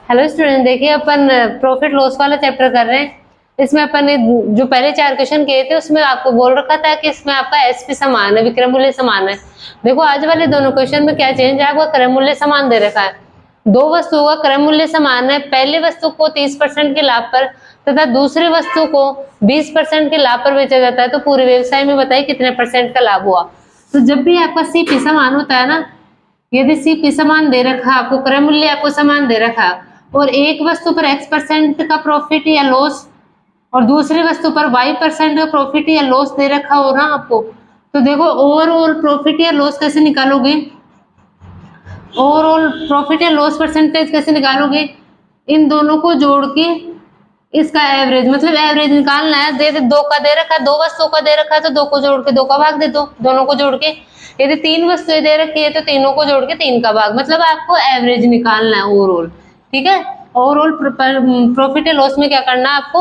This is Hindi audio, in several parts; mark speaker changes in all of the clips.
Speaker 1: हेलो स्टूडेंट, देखिए अपन प्रॉफिट लॉस वाला चैप्टर कर रहे हैं। इसमें अपन ने जो पहले 4 क्वेश्चन किए थे उसमें आपको बोल रखा था कि इसमें आपका एसपी समान है, विक्रय मूल्य समान है। देखो आज वाले दोनों क्वेश्चन में क्या चेंज है, आपका क्रय मूल्य समान दे रखा है। दो वस्तुओं का क्रय मूल्य समान है, पहली वस्तु को 30% के लाभ पर तथा दूसरी वस्तु को 20% के लाभ पर बेचा जाता है, तो पूरे व्यवसाय में बताइए कितने परसेंट का लाभ हुआ। तो जब भी आपका सीपी समान होता है ना, यदि सीपी समान दे रखा, आपको क्रय मूल्य आपको समान दे रखा और एक वस्तु पर x% का प्रॉफिट या लॉस और दूसरी वस्तु पर y% का प्रॉफिट या लॉस दे रखा हो ना आपको, तो देखो ओवरऑल प्रॉफिट या लॉस कैसे निकालोगे, ओवरऑल प्रॉफिट या लॉस परसेंटेज कैसे निकालोगे, इन दोनों को जोड़ के इसका एवरेज, मतलब एवरेज निकालना है। दो का दे रखा है, दो वस्तुओं का दे रखा है तो दो को जोड़ के दो का भाग दे दो, दोनों को जोड़ के। यदि 3 वस्तुएं दे रखी है तो तीनों को जोड़ के 3 का भाग, मतलब आपको एवरेज निकालना है ओवरऑल। ठीक है, ओवरऑल प्रॉफिट या लॉस में क्या करना है आपको,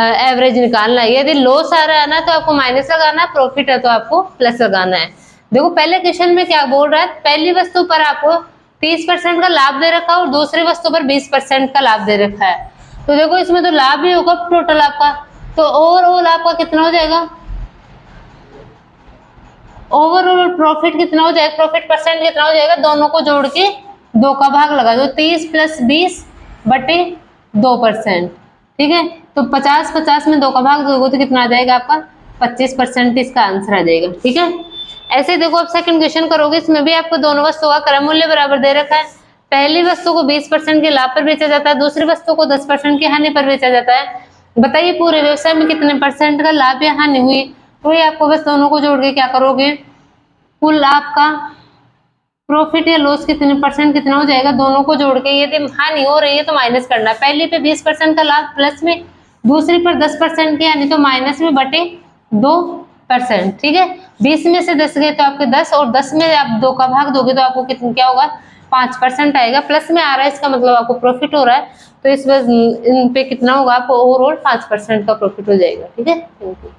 Speaker 1: एवरेज निकालना है। यदि लॉस आ रहा है ना तो आपको माइनस लगाना है, प्रॉफिट है तो आपको प्लस लगाना है। देखो पहले क्वेश्चन में क्या बोल रहा है, पहली वस्तु पर आपको 30% का लाभ दे रखा है और दूसरी वस्तु पर 20% का लाभ दे रखा है। तो देखो इसमें तो लाभ ही होगा टोटल आपका, तो ओवरऑल आपका कितना हो जाएगा, ओवरऑल प्रॉफिट कितना हो जाएगा, प्रॉफिट परसेंट कितना हो जाएगा, दोनों को जोड़ के 2 का भाग लगा दो, 30 + 20 बटे 2%। ठीक है, तो 50 में 2 का भाग दोगे तो कितना आ जाएगा आपका 25%, इसका आंसर आ जाएगा। ठीक है, ऐसे देखो आप सेकंड क्वेश्चन करोगे, इसमें भी आपको दोनों वस्तुओं का क्रय मूल्य बराबर दे रखा है। पहली वस्तु को 20% के लाभ पर बेचा जाता है, दूसरी वस्तु को 10% की हानि पर बेचा जाता है। बताइए पूरे व्यवसाय में कितने परसेंट का लाभ या हानि हुई। तो ये आपको बस दोनों को जोड़ के क्या करोगे, कुल आपका प्रॉफिट या लॉस कितने परसेंट कितना हो जाएगा, दोनों को जोड़ के। यदि हानि हो रही है तो माइनस करना, पहली पे 20% का लाभ प्लस में, दूसरी पर 10% की हानि तो माइनस में बटे 2%। ठीक है, 20 में से 10 गए तो आपके 10 और 10 में आप 2 का भाग दोगे तो आपको कितना क्या होगा 5% आएगा, प्लस में आ रहा है, इसका मतलब आपको प्रॉफिट हो रहा है। तो इस इन पे कितना होगा आपको ओवरऑल 5% का प्रॉफिट हो जाएगा। ठीक है, थैंक यू।